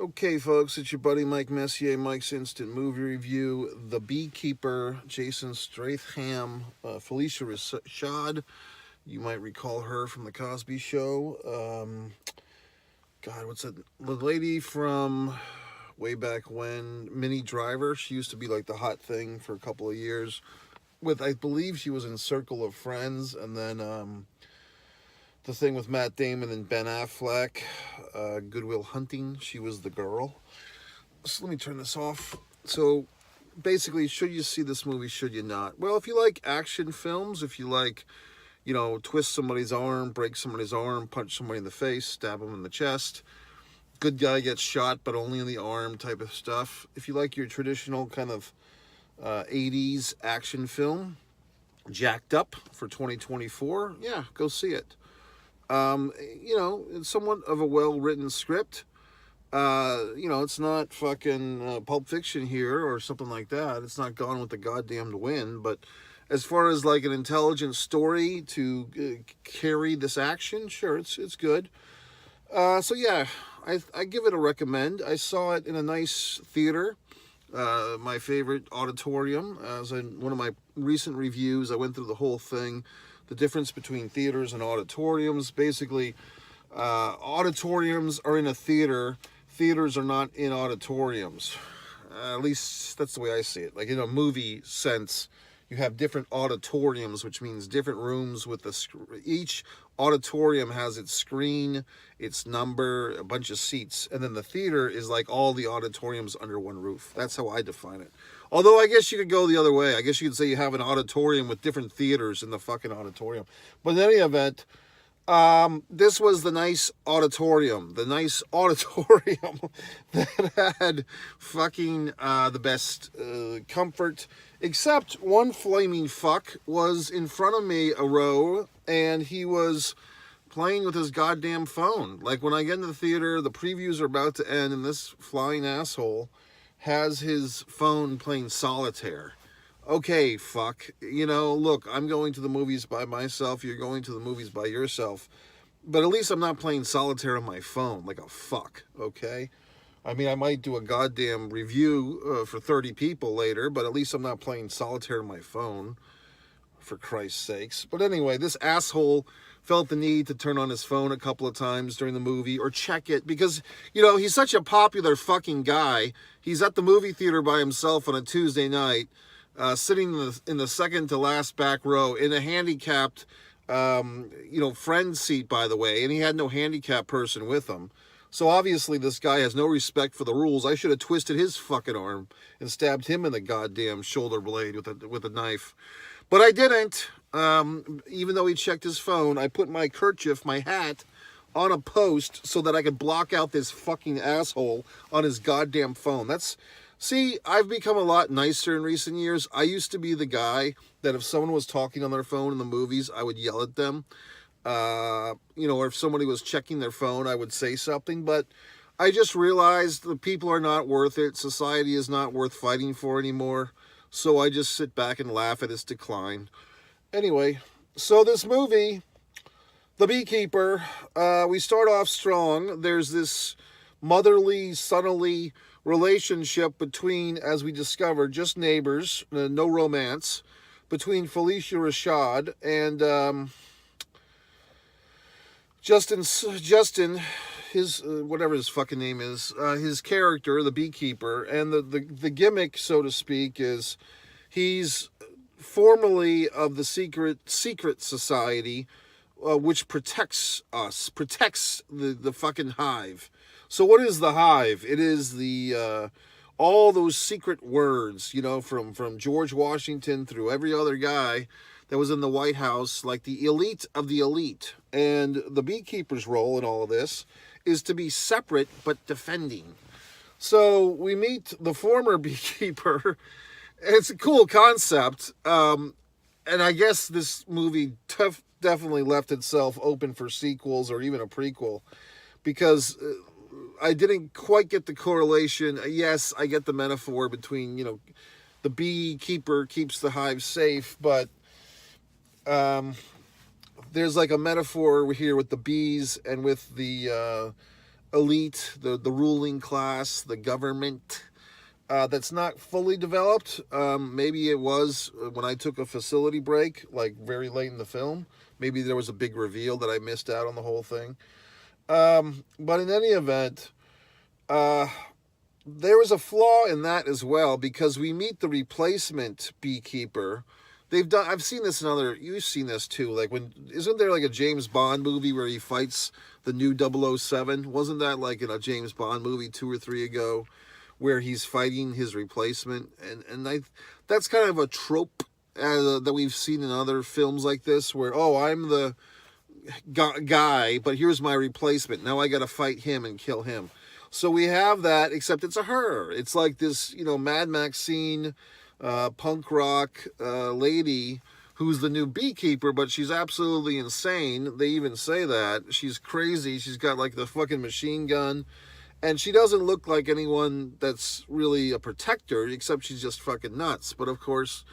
Okay, folks, it's your buddy Mike Messier, Mike's Instant Movie Review. The Beekeeper, Jason Statham, Felicia Rashad. You might recall her from The Cosby Show. God, what's that? The lady from way back when, Minnie Driver. She used to be like the hot thing for a couple of years. I believe she was in Circle of Friends, and then the thing with Matt Damon and Ben Affleck, Good Will Hunting. She was the girl. So let me turn this off. So basically, should you see this movie, should you not? Well, if you like action films, if you like, twist somebody's arm, break somebody's arm, punch somebody in the face, stab them in the chest, good guy gets shot but only in the arm type of stuff. If you like your traditional kind of 80s action film, jacked up for 2024, yeah, go see it. It's somewhat of a well-written script. It's not fucking Pulp Fiction here or something like that. It's not Gone with the Goddamned Wind, but as far as like an intelligent story to carry this action, sure, it's good. So yeah, I give it a recommend. I saw it in a nice theater, my favorite auditorium. As in one of my recent reviews, I went through the whole thing, the difference between theaters and auditoriums. Basically, auditoriums are in a theater. Theaters are not in auditoriums. At least that's the way I see it. Like in a movie sense, you have different auditoriums, which means different rooms with each auditorium has its screen, its number, a bunch of seats, and then the theater is like all the auditoriums under one roof. That's how I define it. Although I guess you could go the other way. I guess you could say you have an auditorium with different theaters in the fucking auditorium. But in any event, this was the nice auditorium that had fucking the best comfort, except one flaming fuck was in front of me a row, and he was playing with his goddamn phone. Like when I get into the theater, the previews are about to end, and this flying asshole has his phone playing solitaire. Okay, fuck. Look, I'm going to the movies by myself. You're going to the movies by yourself. But at least I'm not playing solitaire on my phone like a fuck, okay? I mean, I might do a goddamn review for 30 people later, but at least I'm not playing solitaire on my phone, for Christ's sakes. But anyway, this asshole felt the need to turn on his phone a couple of times during the movie or check it because, he's such a popular fucking guy. He's at the movie theater by himself on a Tuesday night. Sitting in the second to last back row in a handicapped, friend seat, by the way, and he had no handicapped person with him. So obviously this guy has no respect for the rules. I should have twisted his fucking arm and stabbed him in the goddamn shoulder blade with a knife. But I didn't. Even though he checked his phone, I put my kerchief, my hat, on a post so that I could block out this fucking asshole on his goddamn phone. See, I've become a lot nicer in recent years. I used to be the guy that if someone was talking on their phone in the movies, I would yell at them. Or if somebody was checking their phone, I would say something. But I just realized the people are not worth it. Society is not worth fighting for anymore. So I just sit back and laugh at its decline. Anyway, so this movie, The Beekeeper, we start off strong. There's this motherly, sonly relationship between, as we discovered, just neighbors, no romance, between Felicia Rashad and Justin, his whatever his fucking name is, his character, the beekeeper, and the gimmick, so to speak, is he's formerly of the secret society, which protects the fucking hive. So what is the hive? It is the all those secret words, from George Washington through every other guy that was in the White House, like the elite of the elite. And the beekeeper's role in all of this is to be separate but defending. So we meet the former beekeeper. It's a cool concept. And I guess this movie definitely left itself open for sequels or even a prequel, because I didn't quite get the correlation. Yes, I get the metaphor between, the beekeeper keeps the hive safe, but there's like a metaphor here with the bees and with the elite, the ruling class, the government. That's not fully developed. Maybe it was when I took a facility break, like very late in the film. Maybe there was a big reveal that I missed out on the whole thing. But in any event, uh, there was a flaw in that as well, because we meet the replacement beekeeper. They've done. I've seen this in other. You've seen this too. Like isn't there like a James Bond movie where he fights the new 007? Wasn't that like in a James Bond movie 2 or 3 ago, where he's fighting his replacement? And that's kind of a trope that we've seen in other films like this, where I'm the guy, but here's my replacement. Now I got to fight him and kill him. So we have that, except it's a her. It's like this, Mad Max scene, punk rock lady who's the new beekeeper, but she's absolutely insane. They even say that. She's crazy. She's got like the fucking machine gun. And she doesn't look like anyone that's really a protector, except she's just fucking nuts. But of course,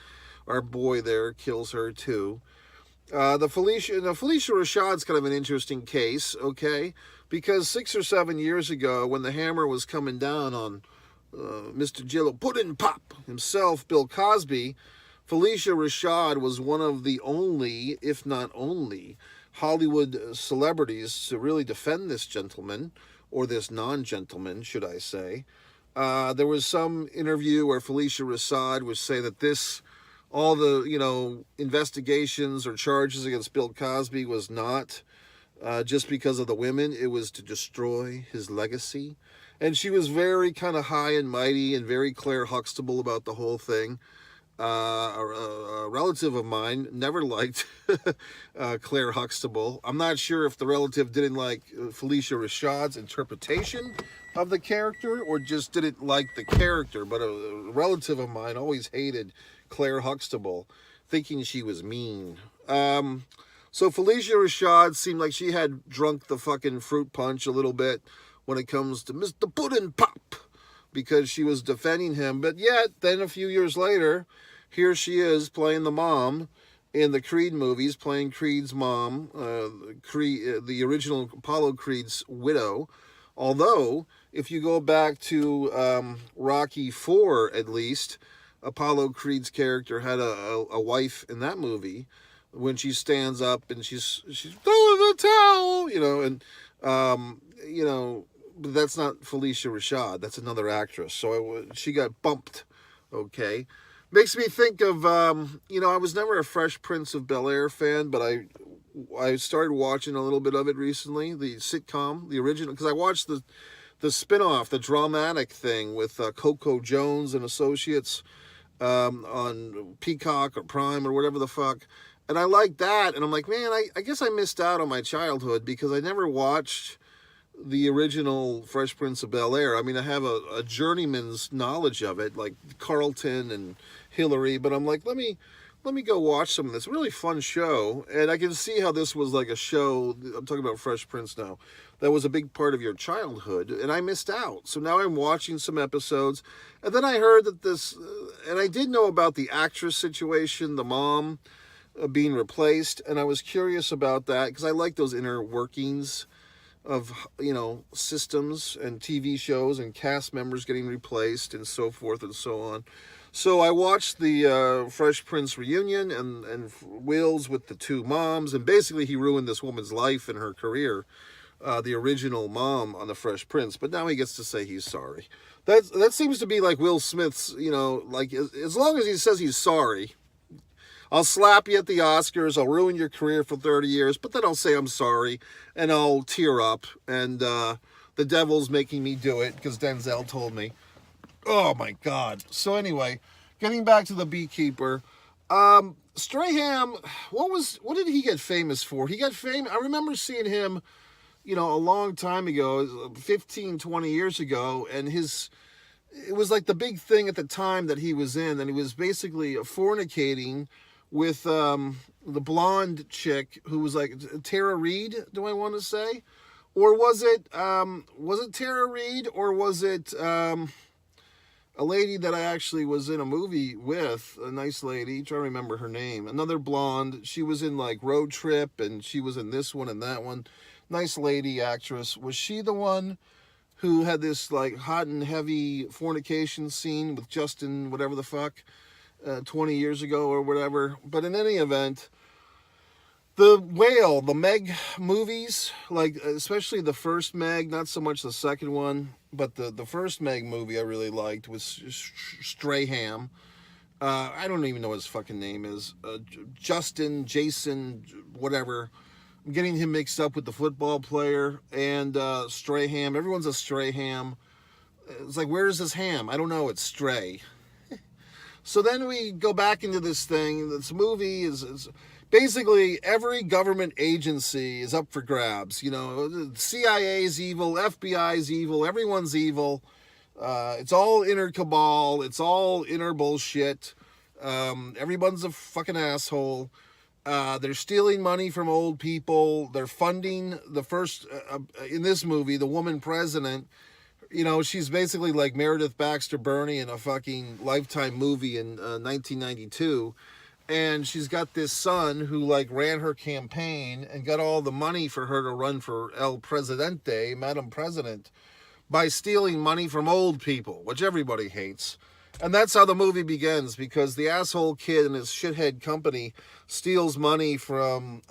our boy there kills her too. Felicia Rashad's kind of an interesting case, okay? Because 6 or 7 years ago, when the hammer was coming down on Mr. Jello Puddin' Pop himself, Bill Cosby, Felicia Rashad was one of the only, if not only, Hollywood celebrities to really defend this gentleman, or this non-gentleman, should I say. There was some interview where Felicia Rashad would say that all the, investigations or charges against Bill Cosby was not just because of the women. It was to destroy his legacy. And she was very kind of high and mighty and very Claire Huxtable about the whole thing. A relative of mine never liked Claire Huxtable. I'm not sure if the relative didn't like Felicia Rashad's interpretation of the character or just didn't like the character, but a relative of mine always hated Claire Huxtable, thinking she was mean. So Felicia Rashad seemed like she had drunk the fucking fruit punch a little bit when it comes to Mr. Puddin' Pop, because she was defending him. But yet, then a few years later, here she is playing the mom in the Creed movies, playing Creed's mom, the original Apollo Creed's widow. Although, if you go back to Rocky IV, at least, Apollo Creed's character had a wife in that movie when she stands up and she's throwing the towel, but that's not Felicia Rashad. That's another actress. So she got bumped. Okay. Makes me think of, I was never a Fresh Prince of Bel-Air fan, but I started watching a little bit of it recently, the sitcom, the original, because I watched the spin-off, the dramatic thing with Coco Jones and Associates on Peacock or Prime or whatever the fuck. And I liked that. And I'm like, man, I guess I missed out on my childhood because I never watched the original Fresh Prince of Bel-Air. I mean, I have a journeyman's knowledge of it, like Carlton and Hillary, but I'm like, let me go watch some of this really fun show. And I can see how this was like a show, I'm talking about Fresh Prince now, that was a big part of your childhood, and I missed out. So now I'm watching some episodes, and then I heard that and I did know about the actress situation, the mom being replaced, and I was curious about that because I like those inner workings of, systems and TV shows and cast members getting replaced and so forth and so on. So I watched the Fresh Prince reunion and Will's with the two moms, and basically he ruined this woman's life and her career, the original mom on the Fresh Prince, but now he gets to say he's sorry. That seems to be like Will Smith's, like as long as he says he's sorry, I'll slap you at the Oscars, I'll ruin your career for 30 years, but then I'll say I'm sorry, and I'll tear up, and the devil's making me do it, because Denzel told me. Oh my God. So anyway, getting back to the beekeeper, Strahan, what did he get famous for? He got famous, I remember seeing him, a long time ago, 15, 20 years ago, and it was like the big thing at the time that he was in, and he was basically fornicating with the blonde chick who was like Tara Reid, do I want to say? Or was it Tara Reid, or was it a lady that I actually was in a movie with, a nice lady, trying to remember her name, another blonde, she was in like Road Trip, and she was in this one and that one, nice lady actress. Was she the one who had this like hot and heavy fornication scene with Justin, whatever the fuck, 20 years ago or whatever. But in any event, the Whale, the Meg movies, like especially the first Meg, not so much the second one, but the first Meg movie I really liked was Strahan. I don't even know what his fucking name is. Justin, Jason, whatever. I'm getting him mixed up with the football player and Strahan. Everyone's a Strahan. It's like, where is this ham? I don't know. It's Stray. So then we go back into this thing. This movie is basically every government agency is up for grabs. You know, CIA's evil, FBI's evil, everyone's evil. It's all inner cabal. It's all inner bullshit. Everyone's a fucking asshole. They're stealing money from old people. They're funding the first, in this movie, the woman president. You know, she's basically like Meredith Baxter Birney in a fucking Lifetime movie in 1992. And she's got this son who like ran her campaign and got all the money for her to run for El Presidente, Madam President, by stealing money from old people, which everybody hates. And that's how the movie begins, because the asshole kid and his shithead company steals money from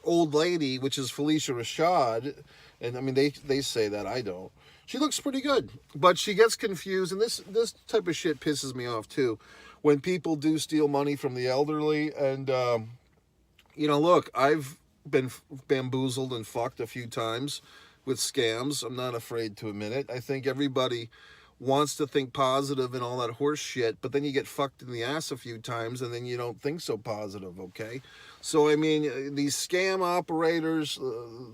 old lady, which is Felicia Rashad. And I mean, they say that, I don't. She looks pretty good, but she gets confused. And this type of shit pisses me off too, when people do steal money from the elderly. And, you know, look, I've been bamboozled and fucked a few times with scams. I'm not afraid to admit it. I think everybody wants to think positive and all that horse shit, but then you get fucked in the ass a few times and then you don't think so positive, okay? So, I mean, these scam operators,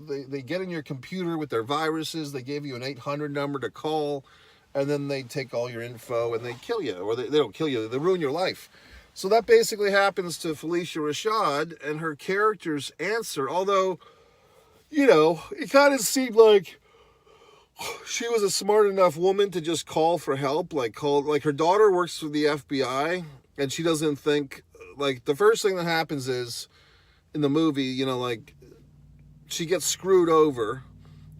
they get in your computer with their viruses, they give you an 800 number to call, and then they take all your info and they kill you, or they don't kill you, they ruin your life. So that basically happens to Felicia Rashad, and her character's answer, although, you know, it kind of seemed like she was a smart enough woman to just call for help, like her daughter works for the FBI, and she doesn't think, like, the first thing that happens is, in the movie, you know, like, she gets screwed over,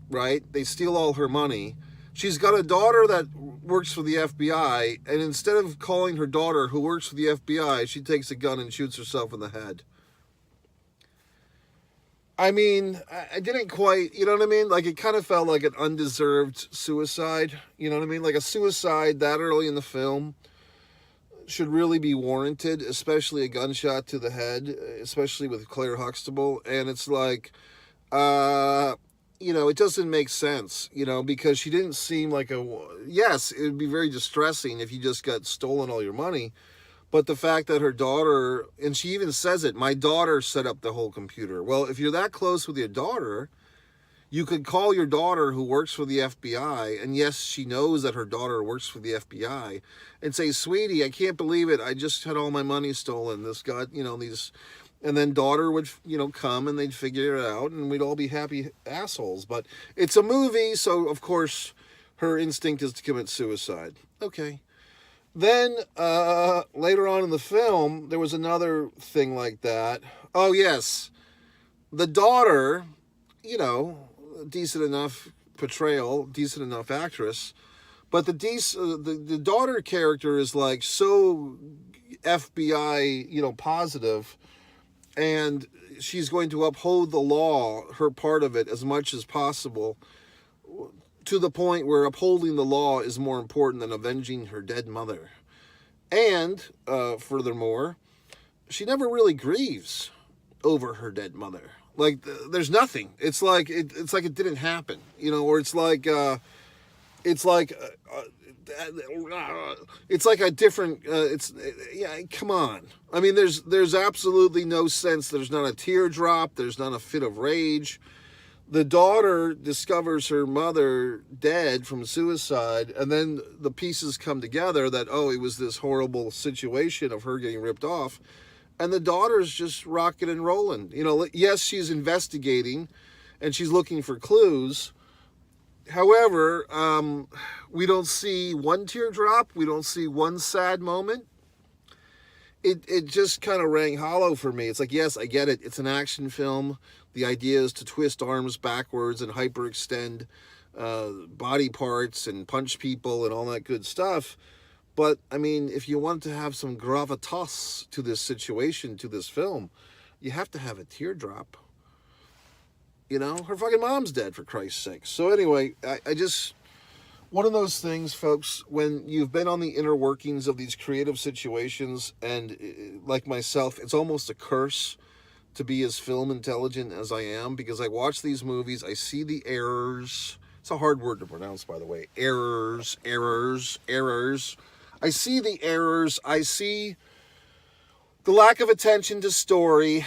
right? They steal all her money. She's got a daughter that works for the FBI, and instead of calling her daughter who works for the FBI, she takes a gun and shoots herself in the head. I mean, I didn't quite, you know what I mean? Like, it kind of felt like an undeserved suicide, you know what I mean? Like, a suicide that early in the film should really be warranted, especially a gunshot to the head, especially with Claire Huxtable. And it's like, you know, it doesn't make sense, you know, because she didn't seem like yes, it would be very distressing if you just got stolen all your money. But the fact that her daughter, and she even says it, my daughter set up the whole computer. Well, if you're that close with your daughter, you could call your daughter who works for the FBI, and yes, she knows that her daughter works for the FBI, and say, sweetie, I can't believe it. I just had all my money stolen. This got, you know, these, and then daughter would, you know, come and they'd figure it out and we'd all be happy assholes. But it's a movie, so of course her instinct is to commit suicide. Okay. Then, later on in the film, there was another thing like that. Oh, yes. The daughter, you know, decent enough portrayal, decent enough actress, but the daughter character is like so FBI, you know, positive, and she's going to uphold the law, her part of it, as much as possible, to the point where upholding the law is more important than avenging her dead mother. And, furthermore, she never really grieves over her dead mother. Like, there's nothing. It's like it didn't happen, you know, or it's like a different, yeah, come on. I mean, there's absolutely no sense. There's not a teardrop. There's not a fit of rage. The daughter discovers her mother dead from suicide, and then the pieces come together that, oh, it was this horrible situation of her getting ripped off, and the daughter's just rocking and rolling. You know, yes, she's investigating, and she's looking for clues. However, we don't see one teardrop. We don't see one sad moment. It just kind of rang hollow for me. It's like, yes, I get it. It's an action film. the idea is to twist arms backwards and hyperextend body parts and punch people and all that good stuff. But, I mean, if you want to have some gravitas to this situation, to this film, you have to have a teardrop. You know, her fucking mom's dead, for Christ's sake. So anyway, I just, one of those things, folks, when you've been on the inner workings of these creative situations, and like myself, it's almost a curse to be as film intelligent as I am, because I watch these movies, I see the errors. It's a hard word to pronounce, by the way. Errors. I see the errors. I see the lack of attention to story.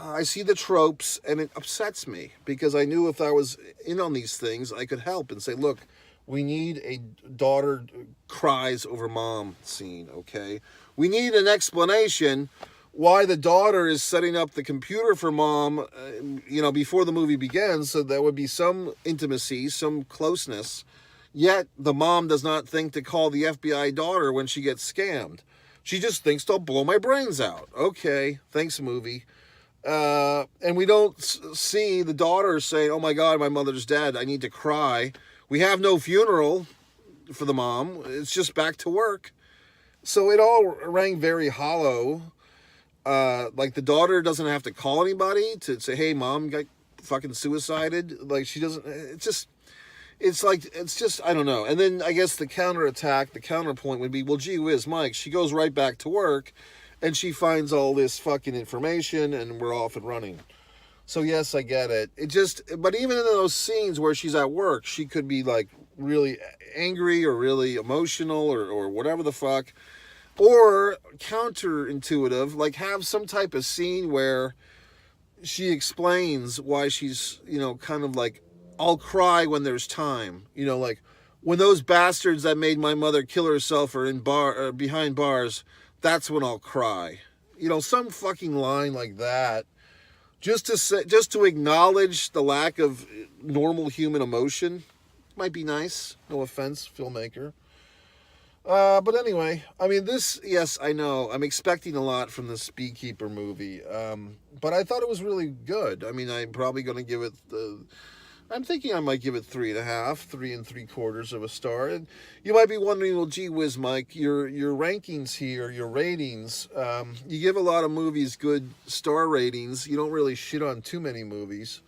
I see the tropes, and it upsets me, because I knew if I was in on these things, I could help and say, look, we need a daughter cries over mom scene, okay? We need an explanation why the daughter is setting up the computer for mom, before the movie begins, so there would be some intimacy, some closeness, yet the mom does not think to call the FBI daughter when she gets scammed. She just thinks they'll blow my brains out. Okay, thanks, movie. And we don't see the daughter saying, oh my God, my mother's dead, I need to cry. We have no funeral for the mom. It's just back to work. So it all rang very hollow. Like the daughter doesn't have to call anybody to say, hey, mom got fucking suicided. Like she doesn't, it's just, I don't know. And then I guess the counterpoint would be, well, gee whiz, Mike, she goes right back to work and she finds all this fucking information and we're off and running. So yes, I get it. But even in those scenes where she's at work, she could be like really angry or really emotional or whatever the fuck. Or counterintuitive, like have some type of scene where she explains why she's, kind of like, I'll cry when there's time. Like when those bastards that made my mother kill herself are behind bars, that's when I'll cry. Some fucking line like that. Just to acknowledge the lack of normal human emotion might be nice. No offense, filmmaker. But anyway, I mean, yes, I know, I'm expecting a lot from this Beekeeper movie, but I thought it was really good. I mean, I'm probably going to give it, I'm thinking I might give it 3.5, 3 3/4 of a star, and you might be wondering, well, gee whiz, Mike, your rankings here, your ratings, you give a lot of movies good star ratings, you don't really shit on too many movies.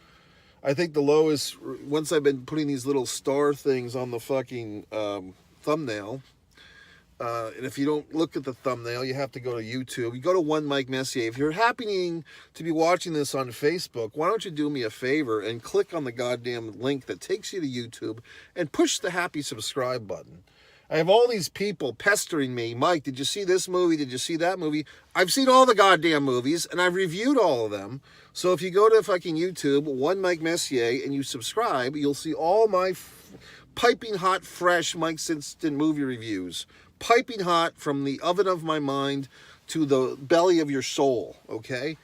I think the lowest, once I've been putting these little star things on the fucking, thumbnail, and if you don't look at the thumbnail, you have to go to YouTube. You go to One Mike Messier. If you're happening to be watching this on Facebook, why don't you do me a favor and click on the goddamn link that takes you to YouTube and push the happy subscribe button. I have all these people pestering me. Mike, did you see this movie? Did you see that movie? I've seen all the goddamn movies, and I've reviewed all of them. So if you go to fucking YouTube, One Mike Messier, and you subscribe, you'll see all my piping hot, fresh Mike Simpson movie reviews. Piping hot from the oven of my mind to the belly of your soul, okay?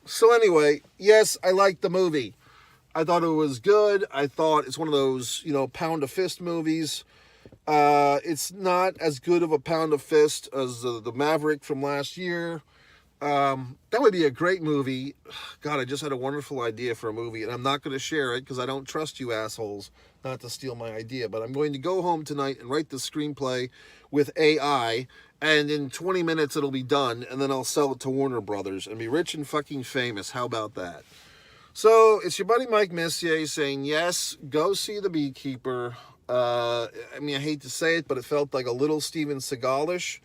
So anyway, yes, I liked the movie. I thought it was good. I thought it's one of those, pound of fist movies. It's not as good of a pound of fist as the Maverick from last year. That would be a great movie. God, I just had a wonderful idea for a movie, and I'm not going to share it because I don't trust you assholes not to steal my idea. But I'm going to go home tonight and write the screenplay with AI, and in 20 minutes it'll be done, and then I'll sell it to Warner Brothers and be rich and fucking famous. How about that? So it's your buddy Mike Messier saying, yes, go see The Beekeeper. I hate to say it, but it felt like a little Steven Seagal-ish.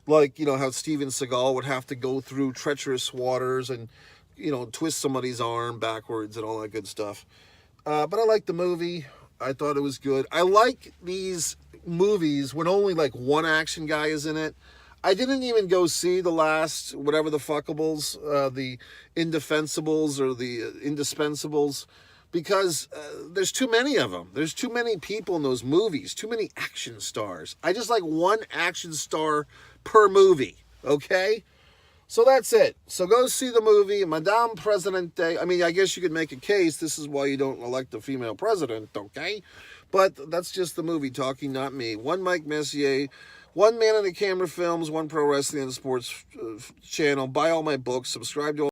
Like, how Steven Seagal would have to go through treacherous waters and, twist somebody's arm backwards and all that good stuff. But I liked the movie. I thought it was good. I like these movies when only like one action guy is in it. I didn't even go see the last, whatever the fuckables, the indefensibles or the indispensables, because there's too many of them. There's too many people in those movies, too many action stars. I just like one action star per movie, okay? So that's it. So go see the movie, Madame Presidente. I mean, I guess you could make a case. This is why you don't elect a female president, okay? But that's just the movie talking, not me. One Mike Messier, One Man in the Camera Films, One Pro Wrestling and Sports channel. Buy all my books. Subscribe to all